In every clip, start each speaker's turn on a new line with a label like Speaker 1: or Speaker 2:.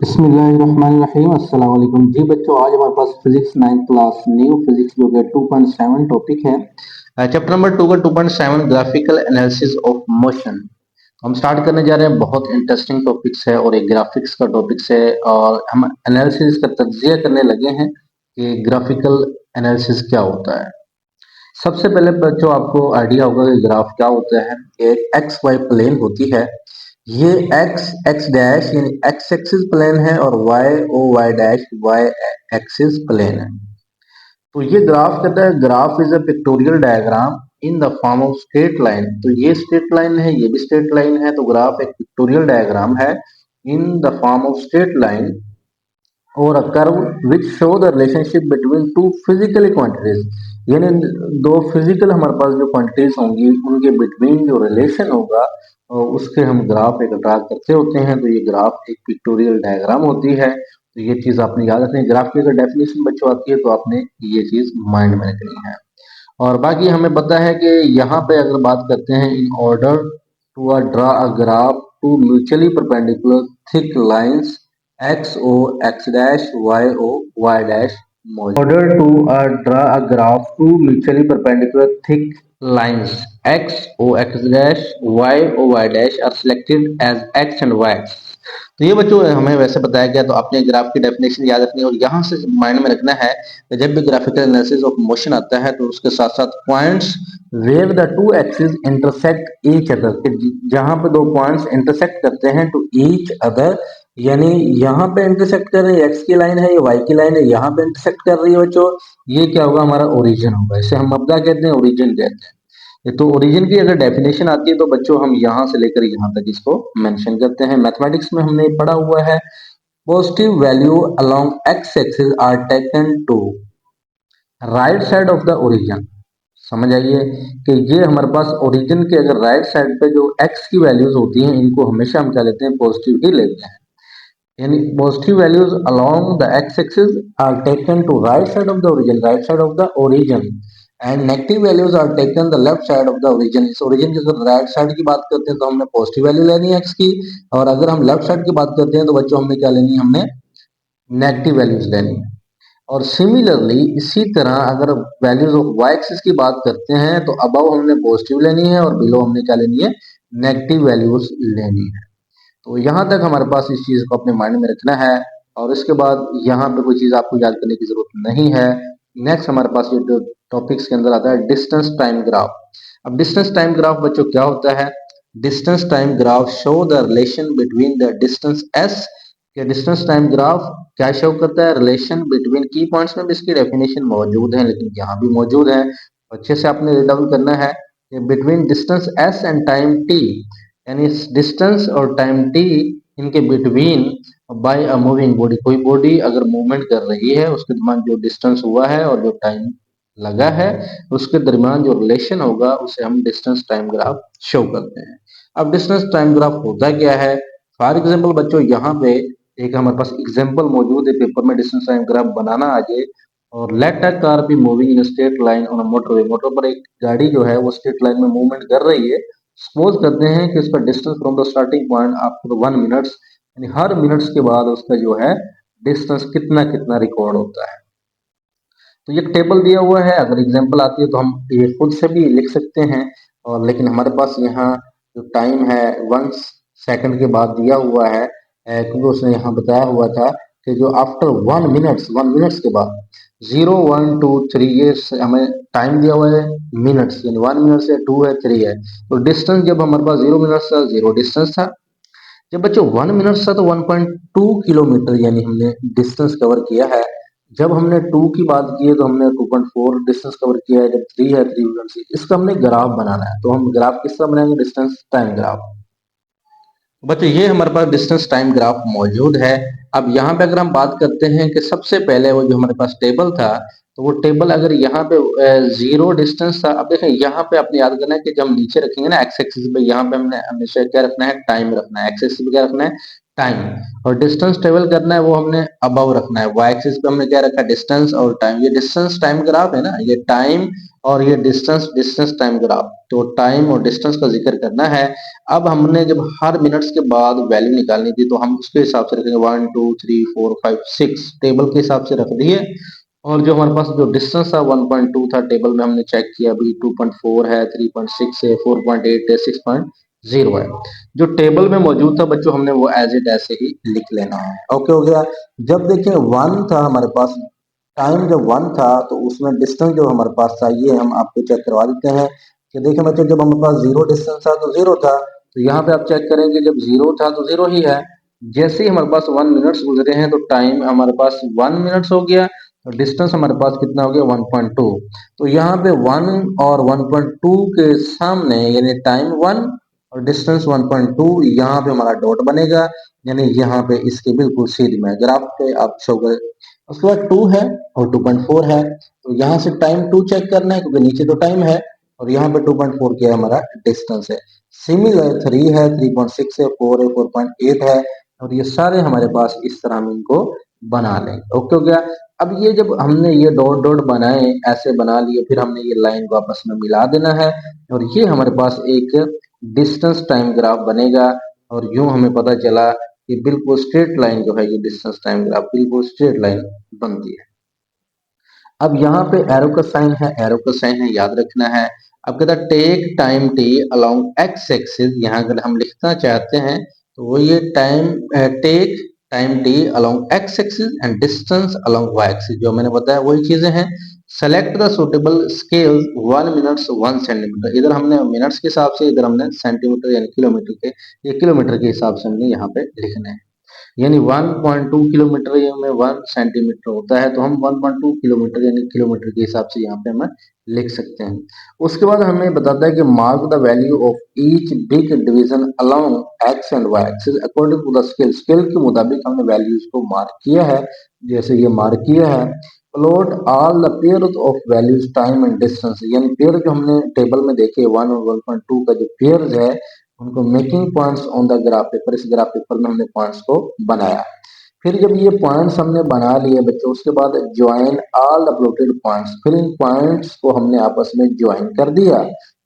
Speaker 1: बिस्मिल्लाहिर्रहमानिर्रहीम अस्सलाम वालेकुम जी बच्चों। आज हमारे पास physics 9th class new physics जो कि 2.7 टॉपिक है। चैप्टर नंबर 2 का 2.7 ग्राफिकल एनालिसिस ऑफ मोशन हम स्टार्ट करने जा रहे हैं। बहुत इंटरेस्टिंग टॉपिक्स है और एक ग्राफिक्स का टॉपिक्स है और हम एनालिसिस का तज्जिया करने लगे हैं कि ग्राफिकल एनालिसिस क्या होता है। सबसे पहले बच्चों आपको आइडिया होगा कि ग्राफ क्या होता है। एक एक्स वाई प्लेन होती है। ये एक्स एक्स डैश यानी एक्स एक्सिस प्लेन है और Y O Y dash Y axis plane है। तो ये ग्राफ कहता है graph is a pictorial diagram in the form of straight line. तो ये स्ट्रेट लाइन है, ये भी स्ट्रेट लाइन है। तो ग्राफ एक पिक्टोरियल डायग्राम है in the form of straight line और a curve which show the relationship between two physical quantities. यानी दो फिजिकल हमारे पास जो क्वांटिटीज होंगी उनके बिटवीन जो रिलेशन होगा और उसके हम ग्राफ एक ड्रा करते होते हैं। तो ये ग्राफ एक पिक्टोरियल डायग्राम होती है। तो ये चीज आपने याद रखनी है। ग्राफ की अगर डेफिनेशन बच्चों आती है तो आपने ये चीज माइंड में रखनी है। और बाकी हमें पता है कि यहाँ पे अगर बात करते हैं in order to draw a graph two mutually perpendicular thick lines X O X dash Y O Y dash order to draw a graph two mutually perpendicular thick lines x o x dash y o y dash are selected as x and y axis। तो ये बच्चों हमें वैसे बताया गया। तो आपने graph की डेफिनेशन याद रखनी है और यहाँ से माइंड में रखना है कि जब भी ग्राफिकल एनालिसिस ऑफ मोशन आता है तो उसके साथ साथ points where the two axis intersect each other, जहां पे दो पॉइंट्स इंटरसेक्ट करते हैं टू ईच अदर। यानी यहाँ पे इंटरसेक्ट कर रही है एक्स की लाइन है, ये वाई की लाइन है, यहाँ पे इंटरसेक्ट कर रही है बच्चों। ये क्या होगा, हमारा ओरिजिन होगा। इसे हम अब क्या कहते हैं, ओरिजिन कहते हैं। तो ओरिजिन की अगर डेफिनेशन आती है तो बच्चों हम यहाँ से लेकर यहाँ तक इसको मेंशन करते हैं। मैथमेटिक्स में हमने पढ़ा हुआ है positive value along X axis are taken to right side of the origin. समझ आइए कि ये हमारे पास ओरिजिन के अगर राइट साइड पे जो एक्स की वैल्यूज होती हैं इनको हमेशा हम क्या लेते हैं, पॉजिटिव ही लेते हैं। यानी positive values along the X axis are taken to right side of the origin, right side of the origin. And negative values are taken the left side of the origin. इस origin की अगर right side की बात करते हैं तो हमने positive value लेनी है एक्स की, और अगर हम लेफ्ट साइड की बात करते हैं तो बच्चों हमने क्या लेनी है, हमने नेगेटिव वैल्यूज लेनी है। और सिमिलरली इसी तरह अगर वैल्यूज ऑफ वाई एक्सिस की बात करते हैं तो अबव हमने पॉजिटिव लेनी है और बिलो हमने क्या लेनी है, नेगेटिव वैल्यूज लेनी है। तो यहाँ तक हमारे पास इस चीज को अपने माइंड में रखना है और इसके बाद यहाँ पे कोई चीज आपको याद करने की जरूरत नहीं है। नेक्स्ट हमारे पास ये टॉपिक्स के अंदर आता है डिस्टेंस टाइम ग्राफ। अब डिस्टेंस टाइम ग्राफ बच्चों क्या होता है, distance time graph show the relation between the distance S के डिस्टेंस टाइम ग्राफ क्या शो करता है, रिलेशन बिटवीन की पॉइंट्स में भी इसकी डेफिनेशन मौजूद है लेकिन यहाँ भी मौजूद है। अच्छे से आपने रीड आउट करना है between distance S and time T, यानी डिस्टेंस और टाइम टी इनके between by a moving body. कोई बॉडी अगर मूवमेंट कर रही है उसके दरमियान जो डिस्टेंस हुआ है और जो टाइम लगा है उसके दरमियान जो रिलेशन होगा उसे हम डिस्टेंस टाइम ग्राफ शो करते हैं। अब डिस्टेंस टाइम ग्राफ होता क्या है, फॉर एग्जाम्पल बच्चों यहाँ पे एक हमारे पास एग्जाम्पल मौजूद है पेपर में, डिस्टेंस टाइम ग्राफ बनाना आ जाए। और let a car be moving in straight line on a motorway. Motor पर एक गाड़ी जो है वो स्ट्रेट लाइन में मूवमेंट कर रही है। सपोज करते हैं कि उसका distance from the starting point after 1 minutes, यानी हर मिनट्स के बाद उसका जो है डिस्टेंस कितना कितना रिकॉर्ड होता है। तो ये टेबल दिया हुआ है, अगर एग्जांपल आती है तो हम ये खुद से भी लिख सकते हैं। और लेकिन हमारे पास यहाँ जो टाइम है 1 सेकंड के बाद दिया हुआ है, क्योंकि उसने यहाँ बताया हुआ था कि जो आफ्टर 1 मिनट्स के बाद 0 1 2 3 ये हमें टाइम दिया हुआ है मिनट्स, यानी 1 मिनट से 2 है 3 है। तो डिस्टेंस जब हमारे पास 0 मिनट्स था, 0 डिस्टेंस था। जब बच्चों 1 मिनट था तो 1.2 किलोमीटर यानी हमने डिस्टेंस कवर किया है। जब हमने 2 की बात की है तो हमने 2.4 डिस्टेंस कवर किया है। जब 3 है 3.6। इसका हमने ग्राफ बनाना है, तो हम ग्राफ किस तरह बनाएंगे, डिस्टेंस टाइम ग्राफ। बच्चों ये हमारे पास डिस्टेंस टाइम ग्राफ मौजूद है। अब यहाँ पे अगर हम बात करते हैं कि सबसे पहले वो जो हमारे पास टेबल था, तो वो टेबल अगर यहाँ पे 0 डिस्टेंस था। अब देखें यहाँ पे आपने याद करना है कि जब हम नीचे रखेंगे ना एक्स एक्सिस पे, यहाँ पे हमने हमेशा क्या रखना है, टाइम रखना है। एक्स एक्सिस पे क्या रखना है, टाइम, और डिस्टेंस ट्रेवल करना है वो हमने अबव रखना है। वाई एक्सिस पे हमने क्या रखा है, डिस्टेंस और टाइम। ये डिस्टेंस टाइम ग्राफ है ना, ये टाइम और ये डिस्टेंस डिस्टेंस टाइम ग्राफ, तो टाइम और डिस्टेंस का जिक्र करना है। अब हमने जब हर मिनट्स के बाद वैल्यू निकालनी थी तो हम उसके हिसाब से रखेंगे 1 2 3 4 5 6 टेबल के हिसाब से रख दिए। और जो हमारे पास जो डिस्टेंस था 1.2 था, टेबल में हमने चेक किया, अभी 2.4 है, 3.6 है, 4.8 है, 6.0 है। जो टेबल में मौजूद था बच्चों हमने वो एज इट ऐसे ही लिख लेना है। ओके हो गया। जब देखिए 1 था हमारे पास, टाइम जब 1 था तो उसमें डिस्टेंस जो हमारे पास था ये हम आपको चेक करवा देते हैं कि देखिए बच्चों जब हमारे पास जीरो डिस्टेंस था तो जीरो था, तो यहाँ पे आप चेक करेंगे जब जीरो था तो जीरो ही है। जैसे ही हमारे पास 1 मिनट्स गुजरे हैं तो टाइम हमारे पास 1 मिनट्स हो गया, तो डिस्टेंस हमारे पास कितना हो गया 1.2। तो यहाँ पे 1 और 1.2 के सामने यानी टाइम 1 और डिस्टेंस 1.2, यहाँ पे हमारा डॉट बनेगा, यानी यहाँ पे इसके बिल्कुल सीध में ग्राफ पे आप शो कर। उसके बाद 2 है और 2.4 है, तो यहाँ से टाइम 2 चेक करना है क्योंकि नीचे तो टाइम है, और यहाँ पे 2.4 क्या है हमारा डिस्टेंस है। सिमिलर 3 है, 3.6 है, 4 है, 4.8 है, और ये सारे हमारे पास इस तरह हम इनको बना लेंगे। ओके हो गया। अब ये जब हमने ये डॉट डॉट बनाए ऐसे बना लिए, फिर हमने ये लाइन को आपस में मिला देना है, और ये हमारे पास एक डिस्टेंस टाइम ग्राफ बनेगा। और यूं हमें पता चला कि बिल्कुल स्ट्रेट लाइन जो है ये डिस्टेंस टाइम ग्राफ बिल्कुल स्ट्रेट लाइन बनती है। अब यहाँ पे एरो का साइन है, एरो का साइन है, याद रखना है। अब कहता है take time T along X axis, यहाँ अगर हम लिखना चाहते हैं तो वो ये time take time T along X axis and distance along Y axis, जो मैंने बताया वही चीजें हैं। Select the suitable scale 1 minutes 1 centimetre, इधर हमने मिनट्स के हिसाब से, इधर हमने सेंटीमीटर यानी किलोमीटर के, ये किलोमीटर के हिसाब से हमने यहाँ पे लिखना है। यानी 1.2 किलोमीटर में 1 सेंटीमीटर होता है, तो हम 1.2 किलोमीटर यानी किलोमीटर के हिसाब से यहाँ पे हम लिख सकते हैं। उसके बाद हमें बताता है कि mark the value of each big division along X and Y axis according to the scale, scale के मुताबिक हमने वैल्यूज को मार्क किया है, जैसे ये मार्क किया है। Plot all the pair of values time and distance, यानी पेयर जो हमने टेबल में देखे 1 और 1.2 का जो पेयर है उनको making points on the graph paper, इस ग्राफ पेपर में हमने पॉइंट्स को बनाया। फिर जब ये पॉइंट्स हमने बना लिए बच्चों, उसके बाद join all the plotted points, फिर इन पॉइंट्स को हमने आपस में ज्वाइन कर दिया,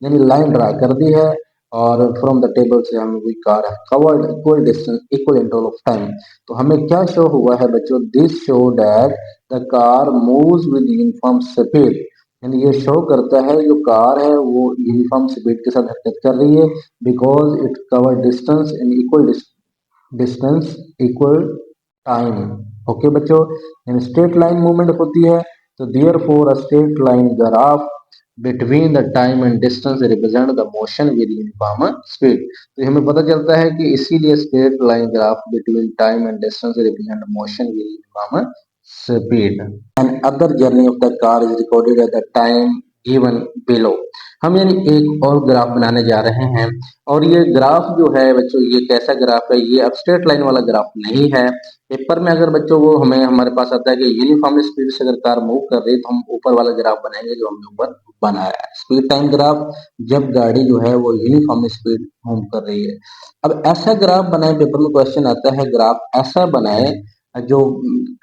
Speaker 1: यानी लाइन ड्रा कर दी है। और फ्रॉम द टेबल से हमें we car covered equal distance equal interval of time, तो हमें क्या शो हुआ है बच्चों, this show that the car moves with uniform speed, यानी ये शो करता है जो कार है वो यूनिफॉर्म स्पीड के साथ हरकत कर रही है, because it cover distance in equal distance equal time. Okay बच्चों, यानी स्ट्रेट लाइन मूवमेंट होती है, तो therefore a straight line graph between the time and distance represent the motion with uniform speed, तो हमें पता चलता है कि इसीलिए straight line graph between time and distance represent motion with uniform speed and other journey of the car is recorded at the time given below. हम यानी एक और ग्राफ बनाने जा रहे हैं, और ये ग्राफ जो है बच्चों ये कैसा ग्राफ है, ये अब स्ट्रेट लाइन वाला ग्राफ नहीं है। पेपर में अगर बच्चों वो हमें हमारे पास आता है कि यूनिफॉर्म स्पीड से अगर कार मूव कर रही है तो हम ऊपर वाला ग्राफ बनाएंगे जो हमने ऊपर बनाया है, स्पीड टाइम ग्राफ, जब गाड़ी जो है वो यूनिफॉर्म स्पीड मूव कर रही है। अब ऐसा ग्राफ बनाए, पेपर में क्वेश्चन आता है ग्राफ ऐसा बनाए जो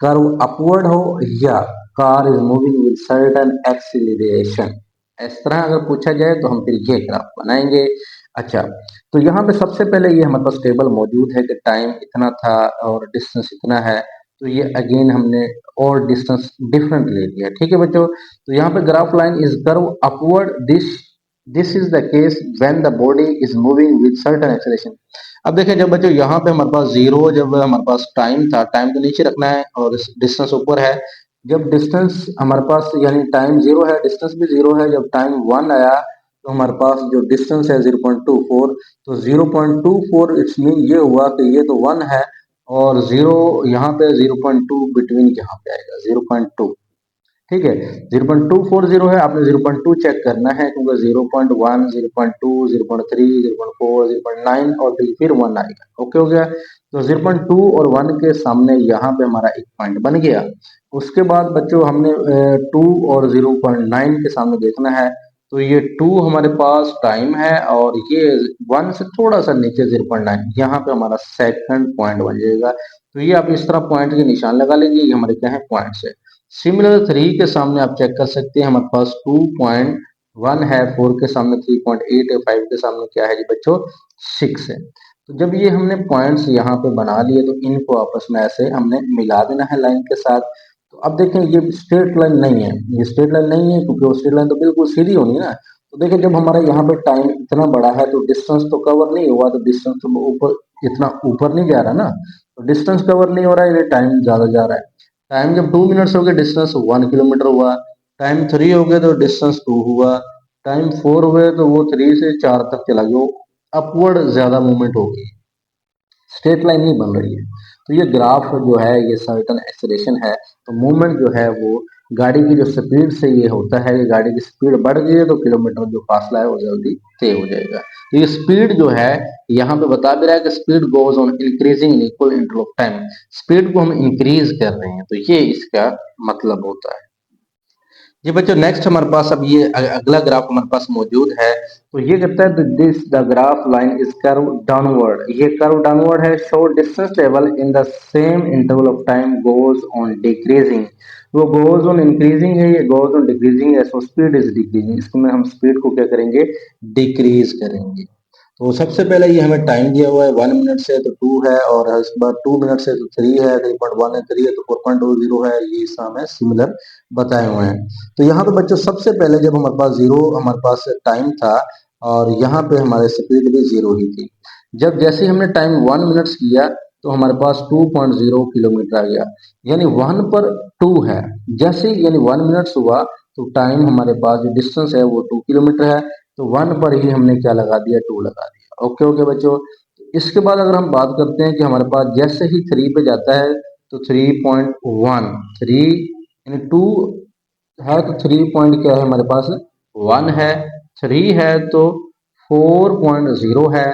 Speaker 1: कर्व अपवर्ड हो या car is moving with certain acceleration, इस तरह अगर पूछा जाए तो हम फिर ये ग्राफ बनाएंगे। अच्छा, तो यहाँ पे सबसे पहले ये हमारे पास टेबल मौजूद है कि टाइम इतना था और डिस्टेंस इतना है, तो ये अगेन हमने और डिस्टेंस डिफरेंट ले लिया। ठीक है बच्चों, तो यहाँ पे graph line is curve upward, this is the case when the body is moving with certain acceleration. अब देखिए जब बच्चों यहाँ पे हमारे पास जीरो, जब हमारे पास टाइम था, टाइम तो नीचे रखना है और डिस्टेंस ऊपर है। जब डिस्टेंस हमारे पास यानी टाइम जीरो है, डिस्टेंस भी जीरो है, जब टाइम 1 आया तो हमारे पास जो डिस्टेंस है 0.24, तो 0.24 इट्स मीन ये हुआ कि ये तो 1 है और जीरो यहाँ पे 0.2 बिटवीन यहाँ पे आएगा 0.2। ठीक है, 0.240 है, आपने 0.2 चेक करना है क्योंकि 0.1 0.2 0.3 0.4 0.9 और फिर 1 आएगा। ओके हो गया, तो 0.2 और 1 के सामने यहाँ पे हमारा एक पॉइंट बन गया। उसके बाद बच्चों हमने 2 और 0.9 के सामने देखना है, तो ये 2 हमारे पास टाइम है और ये 1 से थोड़ा सा नीचे 0.9 यहाँ पे हमारा सेकंड पॉइंट बन जाएगा। तो ये आप इस तरह पॉइंट के निशान लगा लीजिए, ये हमारे क्या है पॉइंट्स है। सिमिलर 3 के सामने आप चेक कर सकते हैं, हमारे पास 2.1 है, 4 के सामने 3.8 है, 5 के सामने क्या है जी बच्चों 6 है। तो जब ये हमने पॉइंट्स यहाँ पे बना लिए तो इनको आपस में ऐसे हमने मिला देना है लाइन के साथ। तो अब देखें ये स्ट्रेट लाइन नहीं है, ये स्ट्रेट लाइन नहीं है क्योंकि वो स्ट्रेट लाइन तो बिल्कुल सीधी होनी है ना। तो देखिए जब हमारा यहाँ पे टाइम इतना बड़ा है तो डिस्टेंस तो कवर नहीं हुआ, तो डिस्टेंस तो ऊपर इतना ऊपर नहीं जा रहा ना, तो डिस्टेंस कवर नहीं हो रहा है, ये टाइम ज्यादा जा रहा है। टाइम जब 2 मिनट्स हो गए डिस्टेंस 1 किलोमीटर हुआ, टाइम 3 हो गए तो डिस्टेंस 2 हुआ, टाइम 4 हुए तो वो 3 से 4 तक चला गया, अपवर्ड ज्यादा मूवमेंट होगी, स्ट्रेट लाइन नहीं बन रही है। तो ये ग्राफ जो है ये सर्टन एक्सेलरेशन है, तो मूवमेंट जो है वो गाड़ी की जो स्पीड से ये होता है कि गाड़ी की स्पीड बढ़ गई है तो किलोमीटर जो फासला है वो जल्दी तय हो जाएगा। तो ये स्पीड जो है यहाँ पे बता भी रहा है कि speed goes on increasing in equal interval of time, speed को हम इंक्रीज कर रहे हैं, तो ये इसका मतलब होता है। जी बच्चों नेक्स्ट हमारे पास अब ये अगला ग्राफ हमारे पास मौजूद है। तो ये कहता है this the graph line is curve downward, ये कर्व डाउनवर्ड है, show distance level in the same interval of time goes on decreasing, वो गोज ऑन इंक्रीजिंग है, ये गोज ऑन डिक्रीजिंग है, सो स्पीड इज डिक्रीजिंग, इसमें हम speed को क्या करेंगे डिक्रीज करेंगे। तो सबसे पहले ये हमें टाइम दिया हुआ है 1 मिनट से तो 2 है, और इसके बाद 2 मिनट से तो 3 है, 3.1 है, 3 है तो 4.20 है, ये हमें सिमिलर बताए हुए हैं। तो यहाँ पे बच्चों सबसे पहले जब हमारे पास जीरो हमारे पास टाइम था और यहाँ पे हमारे स्पीड भी जीरो ही थी, जब जैसे हमने टाइम 1 मिनट्स किया तो हमारे पास 2.0 किलोमीटर आ गया, यानी 1 पर 2 है, जैसे यानी 1 मिनट्स हुआ तो टाइम हमारे पास जो डिस्टेंस है वो 2 किलोमीटर है, तो 1 पर ही हमने क्या लगा दिया 2 लगा दिया। ओके ओके बच्चों, इसके बाद अगर हम बात करते हैं कि हमारे पास जैसे ही 3 पे जाता है तो 3.1 3 यानी 2 है तो 3 पॉइंट क्या है हमारे पास 1 है, 3 है तो 4.0 है,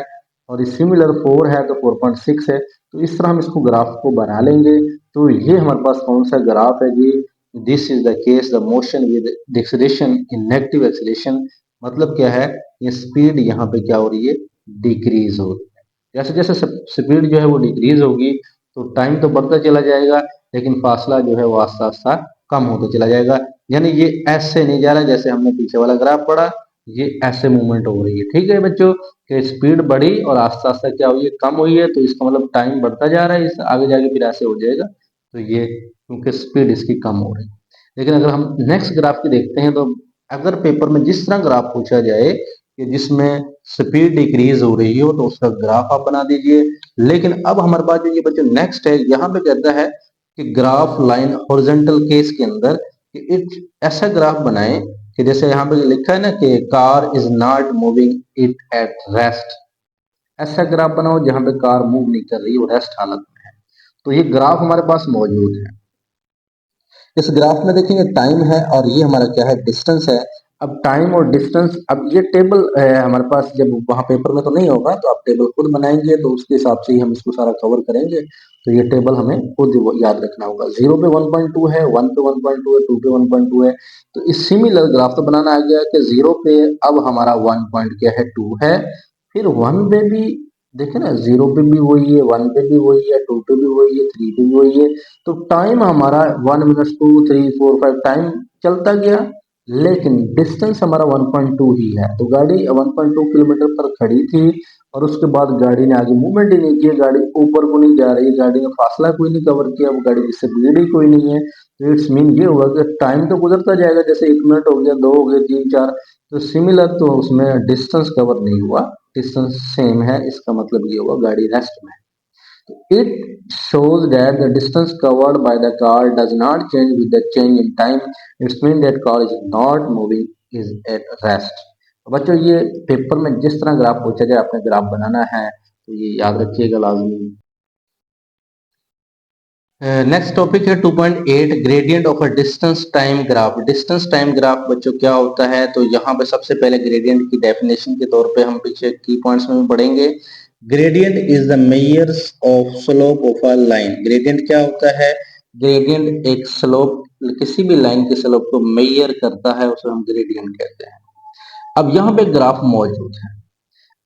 Speaker 1: और सिमिलर 4 है तो 4.6 है। तो इस तरह हम इसको ग्राफ को बना लेंगे। तो ये हमारे पास कौन सा ग्राफ है जी, this is the case the motion with acceleration in negative acceleration, मतलब क्या है ये स्पीड यहाँ पे क्या हो रही है डिक्रीज हो रही है। जैसे जैसे स्पीड जो है वो डिक्रीज होगी तो टाइम तो बढ़ता चला जाएगा, लेकिन फासला जो है वो आस्ता आस्ता कम होता चला जाएगा, यानी ये ऐसे नहीं जा रहा जैसे हमने पीछे वाला ग्राफ पढ़ा, ये ऐसे मूवमेंट हो रही है। ठीक है बच्चों, कि स्पीड बढ़ी और आस्ता आस्ता क्या हुई है कम हुई है, तो इसका मतलब टाइम बढ़ता जा रहा है, इस आगे जाके फिर ऐसे हो जाएगा। तो ये क्योंकि स्पीड इसकी कम हो रही है। लेकिन अगर हम नेक्स्ट ग्राफ की देखते हैं तो अगर पेपर में जिस तरह ग्राफ पूछा जाए कि जिसमें स्पीड डिक्रीज हो रही हो तो उसका ग्राफ आप बना दीजिए। लेकिन अब हमारे पास जो ये बच्चों नेक्स्ट है, यहाँ पे कहता है कि ग्राफ लाइन हॉरिजॉन्टल केस के अंदर कि एक ऐसा ग्राफ बनाएं कि जैसे यहाँ पे लिखा है ना कि car is not moving it at rest, ऐसा ग्राफ बनाओ जहां पे कार मूव नहीं कर रही, वो रेस्ट हालत में है। तो ये ग्राफ हमारे पास मौजूद है। इस ग्राफ में देखेंगे टाइम है और ये हमारा क्या है डिस्टेंस है। अब टाइम और डिस्टेंस, अब ये टेबल है हमारे पास, जब वहां पेपर में तो नहीं होगा तो आप टेबल खुद बनाएंगे तो उसके हिसाब से ही हम इसको सारा कवर करेंगे। तो ये टेबल हमें खुद याद रखना होगा। 0 पे 1.2 है, 1 पे 1.2 है, 2 पे 1.2 है। तो इस सिमिलर ग्राफ तो बनाना आ गया कि 0 पे अब हमारा 1 पॉइंट क्या है 2 है, फिर 1 पे भी देखे ना 0 पे भी वही है, 1 पे भी वही है, 2 पे भी वही है, 3 पे भी वही है। तो टाइम हमारा 1 मिनट 2 3 4 5 टाइम चलता गया, लेकिन डिस्टेंस हमारा 1.2 ही है। तो गाड़ी 1.2 किलोमीटर पर खड़ी थी और उसके बाद गाड़ी ने आगे मूवमेंट ही नहीं की, गाड़ी ऊपर को नहीं जा रही, गाड़ी ने फासला कोई नहीं कवर किया, अब गाड़ी की स्पीड ही कोई नहीं है। तो इट्स मीन ये हुआ कि टाइम तो गुजरता जाएगा, जैसे 1 मिनट हो गया, 2 हो गए, 3 4, तो सिमिलर तो उसमें डिस्टेंस कवर नहीं हुआ, डिस्टेंस सेम है, इसका मतलब ये हुआ गाड़ी रेस्ट में। It shows that the distance covered by the car does not change with the change in time. It means that car is not moving, is at rest. तो बच्चों ये पेपर में जिस तरह ग्राफ पूछा जाए आपने ग्राफ बनाना है, तो ये याद रखिएगा लाजमी। नेक्स्ट टॉपिक है 2.8 gradient of a distance time graph. Distance time graph बच्चों क्या होता है, तो यहाँ पे सबसे पहले ग्रेडियंट की डेफिनेशन के तौर पे हम पीछे की पॉइंट्स में पढ़ेंगे। Gradient is the measures of slope of a line. Gradient क्या होता है, ग्रेडियंट एक स्लोप, किसी भी लाइन के स्लोप को मेजर करता है, उसे हम ग्रेडियंट कहते हैं। अब यहाँ पे ग्राफ मौजूद है।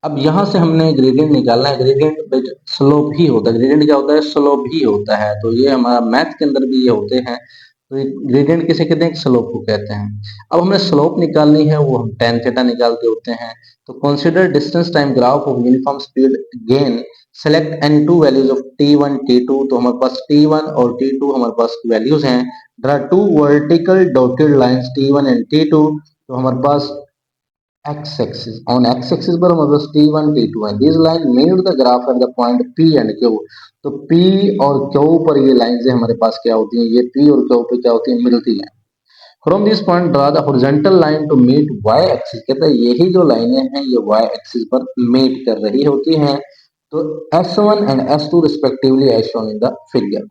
Speaker 1: अब यहाँ से हमने ग्रेडियंट निकालना है। ग्रेडियंट स्लोप ही होता है। ग्रेडियंट क्या होता है? स्लोप ही होता है। तो ये हमारा मैथ के अंदर भी ये होते हैं। तो ग्रेडियंट किसे कहते हैं? स्लोप को कहते हैं। अब हमें स्लोप निकालनी है, वो हम tan थीटा निकालते होते हैं। तो consider distance time graph of uniform speed gain, select any two values of t1 t2। तो हमारे पास t1 और t2 हमारे पास वैल्यूज हैं। Draw two vertical dotted lines t1 and t2। तो हमारे पास x axis on x axis पर हमारे पास t1 t2 है। This line made the graph at the point p and q। तो p और q पर ये लाइंस हमारे पास क्या होती हैं? ये p और q पे क्या होती हैं? मिलती हैं। From this point draw the horizontal line to meet y axis. कहता है यही जो लाइनें हैं ये y एक्सिस पर मीट कर रही होती हैं। तो s1 and s2 respectively as shown in the figure.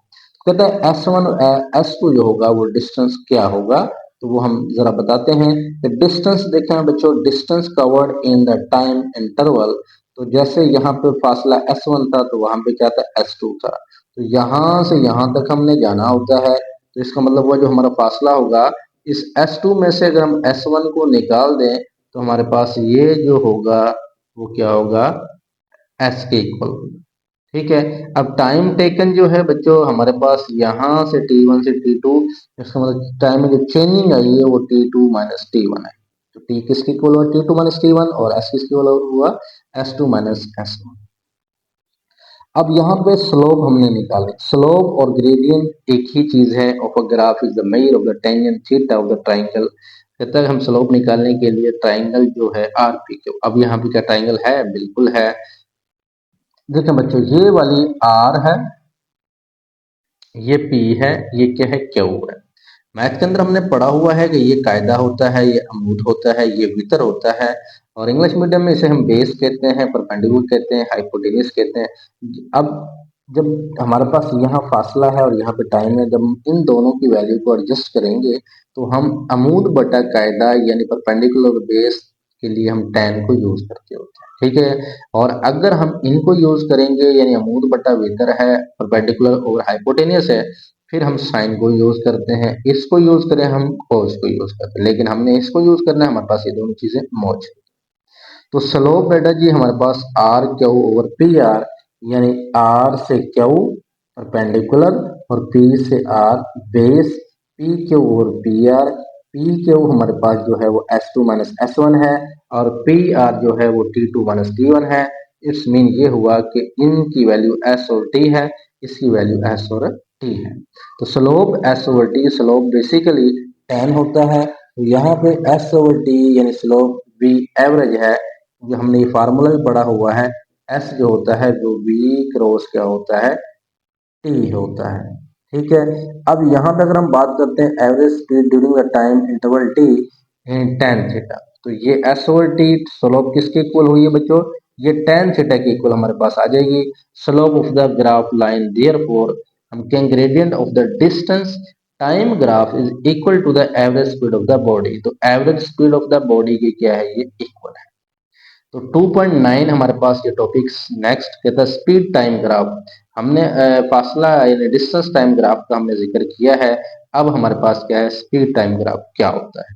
Speaker 1: कहता है S1 और S2 जो होगा वो डिस्टेंस क्या होगा? तो वो हम जरा बताते हैं। डिस्टेंस देखें बच्चों, distance covered in the time interval. तो जैसे यहाँ पे फासला S1 था तो वहां पे क्या था? S2 था। तो यहाँ से यहाँ तक हमने जाना होता है। तो इसका मतलब वो जो हमारा फासला होगा, इस S2 में से अगर हम S1 को निकाल दें तो हमारे पास ये जो होगा वो क्या होगा? S के इक्वल होगा। ठीक है। अब टाइम टेकन जो है बच्चों हमारे पास यहाँ से t1 से t2, इसका मतलब टाइम में जो चेंजिंग आई है वो t2 माइनस t1 है। तो t किसके इक्वल हुआ? t2 minus t1। और s किसके इक्वल हुआ? s2 minus s1। अब यहाँ पे स्लोप हमने निकाले। स्लोप और ग्रेडियंट एक ही चीज है। Of a graph is the measure of the tangent theta of the triangle. कहता है हम स्लोप निकालने के लिए ट्राइंगल जो है आर पी क्यू। अब यहाँ पे क्या ट्राइंगल है? बिल्कुल है। देखें बच्चों, ये वाली आर है, ये P है, ये क्या है? Q है। मैथ के अंदर हमने पढ़ा हुआ है कि ये कायदा होता है, ये अमूद होता है, ये वितर होता है। और इंग्लिश मीडियम में इसे हम बेस कहते हैं, परपेंडिकुलर कहते हैं, हाइपोटेन्यूज कहते हैं। अब जब हमारे पास यहाँ फासला है और यहाँ पे टाइम है, जब हम इन दोनों की वैल्यू को एडजस्ट करेंगे तो हम अमूद बटा कायदा यानी परपेंडिकुलर बेस के लिए हम tan को यूज करते होते हैं। ठीक है। और अगर हम इनको यूज करेंगे यानी अमूद बटा वितर है, परपेंडिकुलर और हाइपोटेनियस है, फिर हम साइन को यूज करते हैं। इसको यूज करें हम cos को यूज करते हैं, लेकिन हमने इसको यूज करना है, हमारे पास ये दोनों चीजें मौजूद। तो स्लोप बेटा जी हमारे पास R Q over P R, यानी आर से क्यू परपेंडिकुलर और पी से R base, P Q over P R. P Q हमारे पास जो है वो S two minus S one है और पी आर जो है वो T two minus T one है। इट्स मीन ये हुआ कि इनकी वैल्यू एस और टी है, इसकी वैल्यू एस और टी है। तो slope S over T, slope basically tan होता है। तो यहाँ पे एस ओवर टी यानी स्लोप बी एवरेज है। जो हमने ये फार्मूला भी पढ़ा हुआ है, एस जो होता है वो बी क्रॉस क्या होता है? टी होता है। ठीक है। अब यहाँ पे अगर हम बात करते हैं average speed during the time interval T in tan theta, तो ये एस ओवर टी स्लोप किसके इक्वल हुई है बच्चों? ये tan थीटा के इक्वल हमारे पास आ जाएगी। Slope of the graph line therefore हम कहेंगे gradient of the distance time graph is equal to the average speed of the body. तो average speed of the body की क्या है? ये इक्वल है। तो 2.9 हमारे पास ये टॉपिक नेक्स्ट कहता है स्पीड टाइम ग्राफ। हमने फासला यानी डिस्टेंस टाइम ग्राफ का हमने जिक्र किया है। अब हमारे पास क्या है? स्पीड टाइम ग्राफ क्या होता है?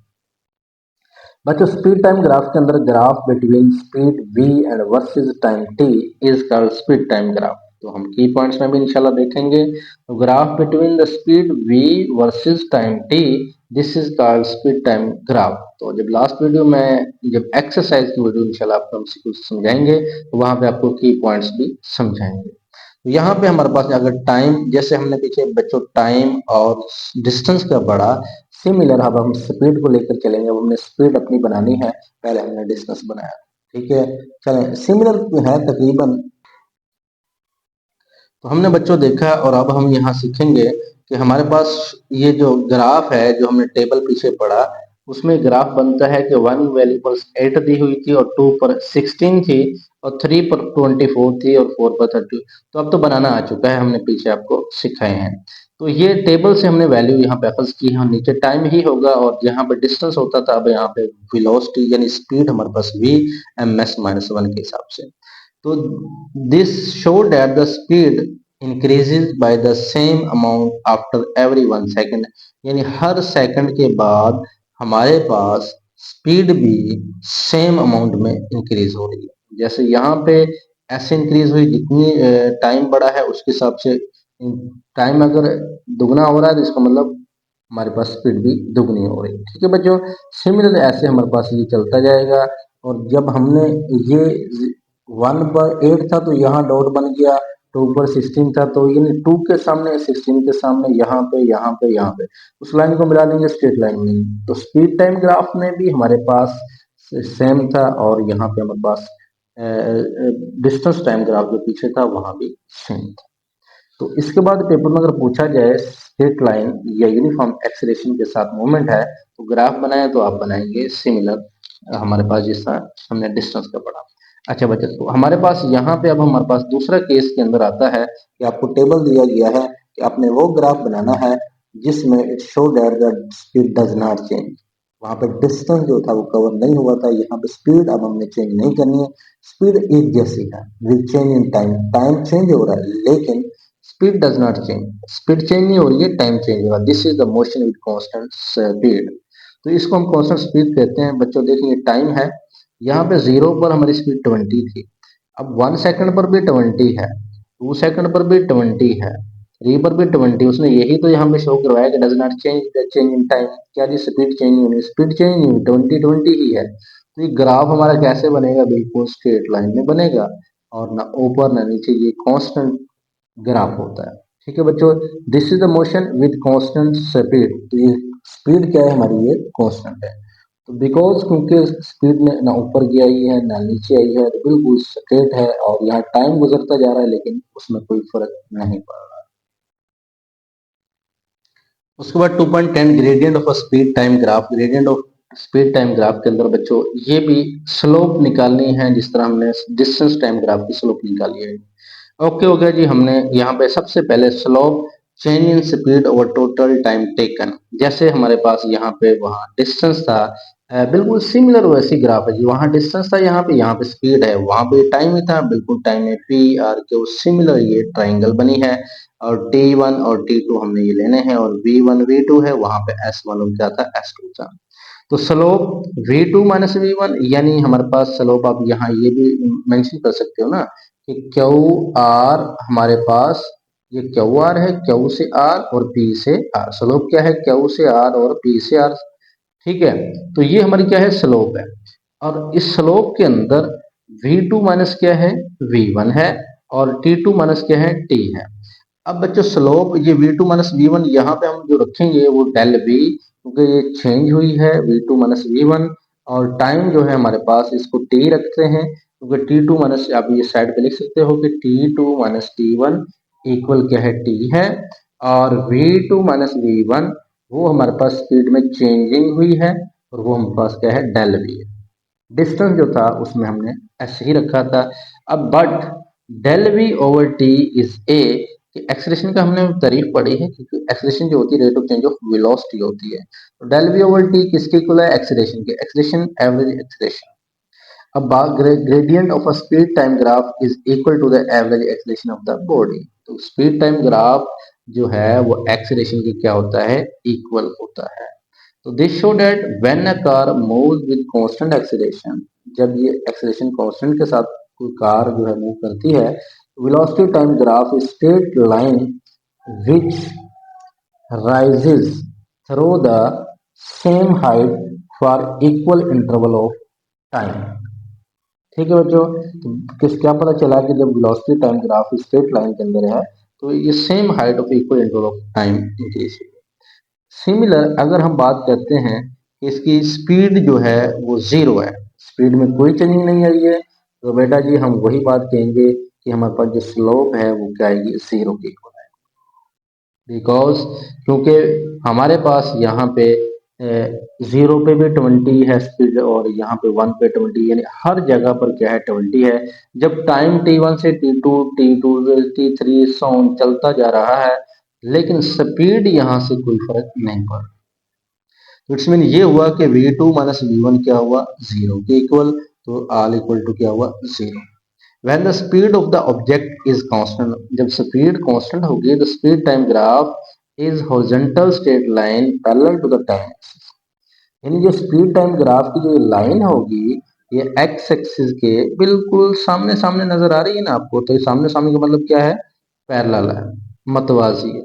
Speaker 1: बच्चों स्पीड टाइम ग्राफ के अंदर graph between speed v and versus time t is called speed time graph. तो हम की पॉइंट्स में भी इंशाल्लाह देखेंगे। तो graph between the speed v versus time t, this is called speed time graph. तो जब लास्ट वीडियो में जब एक्सरसाइज की वीडियो इंशाल्लाह आपको हम कुछ समझाएंगे तो वहां पे आपको की पॉइंट्स भी समझाएंगे। तो यहाँ पे हमारे पास अगर टाइम, जैसे हमने पीछे बच्चों टाइम और डिस्टेंस का पढ़ा, सिमिलर अब हम स्पीड को लेकर चलेंगे। अब हमने स्पीड अपनी बनानी है, पहले हमने डिस्टेंस बनाया। ठीक है, चलें सिमिलर है तकरीबन। तो हमने बच्चों देखा और अब हम यहाँ सीखेंगे कि हमारे पास ये जो ग्राफ है, जो हमने टेबल पीछे पढ़ा, उसमें ग्राफ बनता है कि 1 वैल्यू पर 8 दी हुई थी और 2 पर 16 थी और 3 पर 24 थी और 4 पर 30। तो अब तो बनाना आ चुका है, हमने पीछे आपको सिखाए हैं। तो ये टेबल से हमने वैल्यू यहाँ पे अखज की है। नीचे टाइम ही होगा और यहाँ पे डिस्टेंस होता था, अब यहाँ पे वेलोसिटी यानी स्पीड हमारे पास v ms माइनस 1 के हिसाब से। तो this show that the speed increases by the same amount after every 1 second, यानी हर सेकंड के बाद हमारे पास स्पीड भी सेम अमाउंट में इंक्रीज हो रही है। जैसे यहाँ पे ऐसे इंक्रीज हुई, जितनी टाइम बढ़ा है उसके हिसाब से टाइम अगर दुगना हो रहा है तो इसका मतलब हमारे पास स्पीड भी दुगनी हो रही है। ठीक है बच्चों, सिमिलर ऐसे हमारे पास ये चलता जाएगा। और जब हमने ये 1/8 था तो यहाँ डॉट बन गया, 2/16 था तो ये 2 के सामने 16 के सामने यहाँ पे यहाँ पे यहाँ पे उस लाइन को मिला देंगे स्ट्रेट लाइन में। तो स्पीड टाइम ग्राफ में भी हमारे पास सेम था और यहाँ पे हमारे पास डिस्टेंस टाइम ग्राफ जो पीछे था वहां भी सेम था। तो इसके बाद पेपर में अगर पूछा जाए स्ट्रेट लाइन या यूनिफॉर्म एक्सेलरेशन के साथ मूवमेंट है तो ग्राफ बनाए तो आप बनाएंगे सिमिलर, हमारे पास जैसा हमने डिस्टेंस का पढ़ा। अच्छा बच्चे, तो हमारे पास यहाँ पे अब हमारे पास दूसरा केस के अंदर आता है कि आपको टेबल दिया गया है कि आपने वो ग्राफ बनाना है जिसमें it show that the speed does not change. वहां पे डिस्टेंस जो था वो कवर नहीं हुआ था, यहाँ पे स्पीड अब हमने चेंज नहीं करनी है। स्पीड एक जैसी है, will change in time, time change हो रहा है लेकिन speed does not change, speed change नहीं हो रही है, टाइम चेंज हो रहा है। This is the motion with constant speed. तो इसको हम कांस्टेंट स्पीड कहते हैं। बच्चों देखिए टाइम है, यहाँ पे 0 पर हमारी स्पीड 20 थी, अब 1 सेकंड पर भी 20 है, 2 सेकंड पर भी 20 है, 3 पर भी 20। उसने यही तो यहाँ पे शो करवाया कि does not change change in time. क्या जी स्पीड चेंज नहीं होनी, स्पीड चेंज नहीं हुई, 20 ही है। तो ये ग्राफ हमारा कैसे बनेगा, बिल्कुल स्ट्रेट लाइन में बनेगा और ना ऊपर ना नीचे, ये कांस्टेंट ग्राफ होता है। ठीक है बच्चों, this is the motion with constant speed. तो ये स्पीड क्या है हमारी, ये कांस्टेंट है। तो बिकॉज क्योंकि स्पीड में ना ऊपर की आई है ना नीचे आई है, तो बिल्कुल स्ट्रेट है और यहाँ टाइम गुजरता जा रहा है लेकिन उसमें कोई फर्क नहीं पड़ रहा। उसके बाद 2.10 gradient of speed time graph. Gradient of speed time graph के अंदर बच्चों ये भी स्लोप निकालनी है, जिस तरह हमने डिस्टेंस टाइम ग्राफ की स्लोप निकाली है। ओके हो गया जी, हमने यहाँ पे सबसे पहले slope change in speed over total time taken. जैसे हमारे पास यहाँ पे वहाँ डिस्टेंस था, बिल्कुल सिमिलर वैसी ग्राफ है जी। वहाँ डिस्टेंस था, यहाँ पे स्पीड है, वहाँ पे टाइम ही था, बिल्कुल टाइम है। पी आर क्यू सिमिलर ये ट्राइंगल बनी है और T1 और T2 हमने ये लेने हैं और V1 V2 है, वहां पे S मालूम क्या था, S2 था। तो स्लोप V2 माइनस V1 यानी हमारे पास स्लोप, आप यहाँ ये भी मेंशन कर सकते हो ना कि क्यू आर हमारे पास, ये क्यू आर है, क्यू से आर और पी से आर। स्लोप क्या है, क्यू से आर और पी से आर। ठीक है, तो ये हमारी क्या है, स्लोप है। और इस स्लोप के अंदर V2 माइनस क्या है, V1 है और T2 माइनस क्या है, T है। अब बच्चों स्लोप ये V2 माइनस V1 यहाँ पे हम जो रखेंगे वो डेल V, क्योंकि ये चेंज हुई है V2 माइनस V1। और टाइम जो है हमारे पास इसको T रखते हैं, क्योंकि T2 माइनस, आप ये साइड पे लिख सकते हो कि T2 माइनस T1 इक्वल क्या है, T है। और V2 माइनस V1 वो हमारे पास स्पीड में चेंजिंग हुई है और वो हमारे पास क्या है, डेल V है। डिस्टेंस जो था उसमें हमने ऐसे ही रखा था। अब but del V over T is A, acceleration का हमने तारीफ पढ़ी है, क्योंकि एक्सलेशन जो होती है rate of change of velocity होती है। तो डेल वी ओवर टी किसके इक्वल है, एक्सलेशन के, एक्सलेशन एवरेज एक्सलेशन। अब gradient of a speed time graph is equal to the average acceleration of the body. तो स्पीड टाइम ग्राफ जो है वो एक्सलेशन की क्या होता है, इक्वल होता है। तो this show that when a car moves with constant acceleration, जब ये एक्सीलरेशन कांस्टेंट के साथ कोई कार जो है मूव करती है, velocity time graph is straight line which rises through the same height for equal interval of time। ठीक है बच्चों, तो किस क्या पता चला कि जब velocity time graph straight line के अंदर है तो ये same height of equal interval of time increase. Similar अगर हम बात करते हैं कि इसकी स्पीड जो है वो 0 है, स्पीड में कोई चेंजिंग नहीं आई है, तो बेटा जी हम वही बात कहेंगे कि हमारे पास जो स्लोप है वो क्या आएगी, 0 की इक्वल है। बिकॉज क्योंकि हमारे पास यहाँ पे 0 पे भी 20 है स्पीड और यहाँ पे 1 पे 20, यानी हर जगह पर क्या है, 20 है। जब टाइम T1 से T2 से T3 सॉन चलता जा रहा है लेकिन स्पीड यहाँ से कोई फर्क नहीं पड़ रहा। तो इट्स मीन ये हुआ कि V2 माइनस V1 क्या हुआ, 0 के इक्वल। तो आल इक्वल टू क्या हुआ, 0। When the speed of the object is constant, जब स्पीड कांस्टेंट होगी तो speed time graph is horizontal straight line parallel to the time axis. यानी जो स्पीड टाइम ग्राफ की जो लाइन होगी ये एक्स एक्सिस के बिल्कुल सामने सामने नजर आ रही है ना आपको, तो ये सामने सामने का मतलब क्या है, पैरेलल है, मतवाजी है।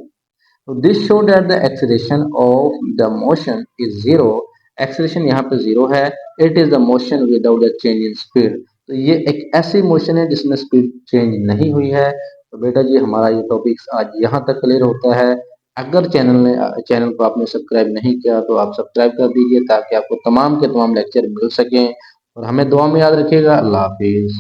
Speaker 1: तो this show that the acceleration of the motion is zero, acceleration यहाँ पे जीरो है, it is the motion without the change in speed, तो ये एक ऐसी मोशन है जिसमें स्पीड चेंज नहीं हुई है। तो बेटा जी हमारा ये टॉपिक आज यहाँ तक क्लियर होता है। अगर चैनल को आपने सब्सक्राइब नहीं किया तो आप सब्सक्राइब कर दीजिए ताकि आपको तमाम के तमाम लेक्चर मिल सकें, और हमें दुआ में याद रखिएगा। अल्लाह हाफिज।